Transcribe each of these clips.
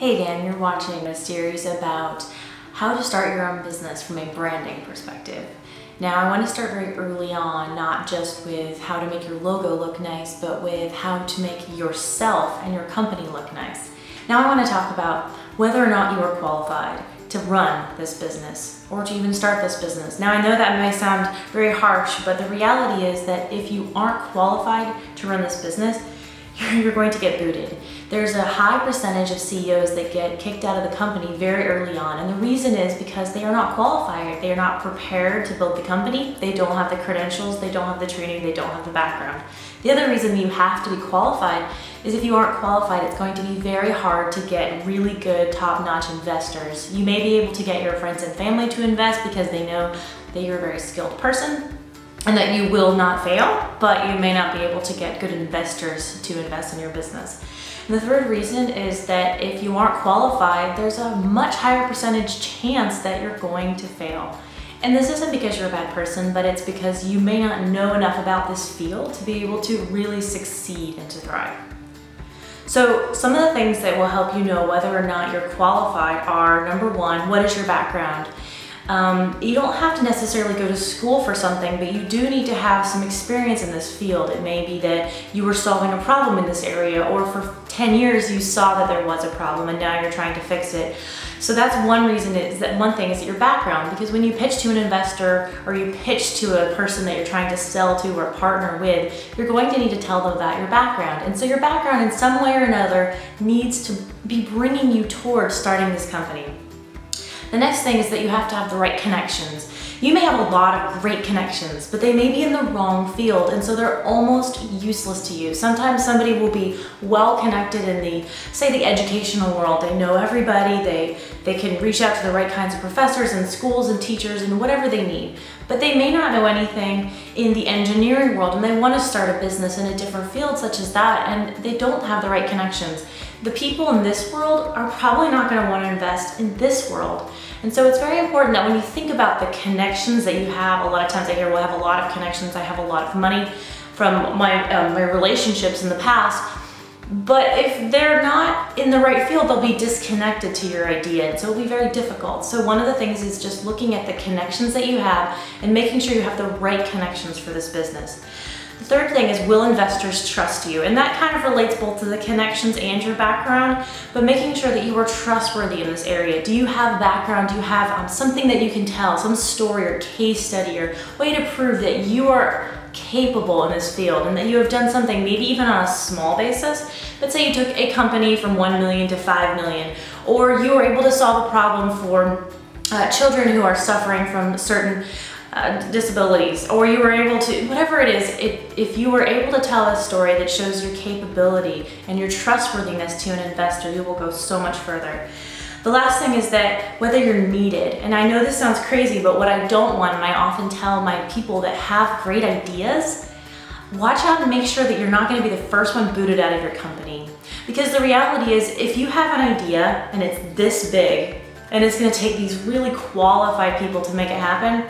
Hey again, you're watching a series about how to start your own business from a branding perspective. Now I want to start very early on, not just with how to make your logo look nice, but with how to make yourself and your company look nice. Now I want to talk about whether or not you are qualified to run this business or to even start this business. Now I know that may sound very harsh, but the reality is that if you aren't qualified to run this business, you're going to get booted. There's a high percentage of CEOs that get kicked out of the company very early on, and the reason is because they are not qualified. They are not prepared to build the company. They don't have the credentials, they don't have the training, they don't have the background. The other reason you have to be qualified is if you aren't qualified, it's going to be very hard to get really good, top-notch investors. You may be able to get your friends and family to invest because they know that you're a very skilled person and that you will not fail, but you may not be able to get good investors to invest in your business. And the third reason is that if you aren't qualified, there's a much higher percentage chance that you're going to fail. And this isn't because you're a bad person, but it's because you may not know enough about this field to be able to really succeed and to thrive. So some of the things that will help you know whether or not you're qualified are, number one, what is your background? You don't have to necessarily go to school for something, but you do need to have some experience in this field. It may be that you were solving a problem in this area, or for 10 years you saw that there was a problem and now you're trying to fix it. So that's one reason, is that one thing is that your background, because when you pitch to an investor or you pitch to a person that you're trying to sell to or partner with, you're going to need to tell them about your background. And so your background in some way or another needs to be bringing you towards starting this company. The next thing is that you have to have the right connections. You may have a lot of great connections, but they may be in the wrong field, and so they're almost useless to you. Sometimes somebody will be well connected in the, say, the educational world. They know everybody, they can reach out to the right kinds of professors and schools and teachers and whatever they need. But they may not know anything in the engineering world, and they want to start a business in a different field such as that, and they don't have the right connections. The people in this world are probably not going to want to invest in this world. And so it's very important that when you think about the connections that you have, a lot of times I hear, well, I have a lot of connections, I have a lot of money from my relationships in the past. But if they're not in the right field, they'll be disconnected to your idea, and so it'll be very difficult. So one of the things is just looking at the connections that you have and making sure you have the right connections for this business. The third thing is, will investors trust you? And that kind of relates both to the connections and your background, but making sure that you are trustworthy in this area. Do you have background? Do you have something that you can tell, some story or case study or way to prove that you are capable in this field and that you have done something, maybe even on a small basis? Let's say you took a company from 1 million to 5 million, or you were able to solve a problem for children who are suffering from certain disabilities, or you were able to, whatever it is, if you were able to tell a story that shows your capability and your trustworthiness to an investor, you will go so much further. The last thing is that whether you're needed, and I know this sounds crazy, but what I don't want, and I often tell my people that have great ideas, watch out and make sure that you're not going to be the first one booted out of your company. Because the reality is, if you have an idea and it's this big, and it's going to take these really qualified people to make it happen,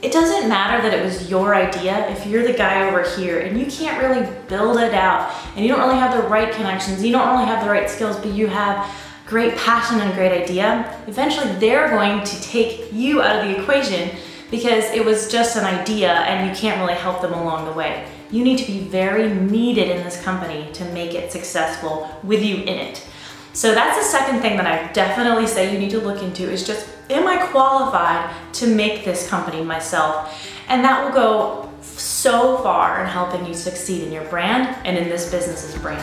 it doesn't matter that it was your idea if you're the guy over here and you can't really build it out and you don't really have the right connections, you don't really have the right skills, but you have great passion and great idea. Eventually they're going to take you out of the equation because it was just an idea and you can't really help them along the way. You need to be very needed in this company to make it successful with you in it. So that's the second thing that I definitely say you need to look into, is just, am I qualified to make this company myself? And that will go so far in helping you succeed in your brand and in this business's brand.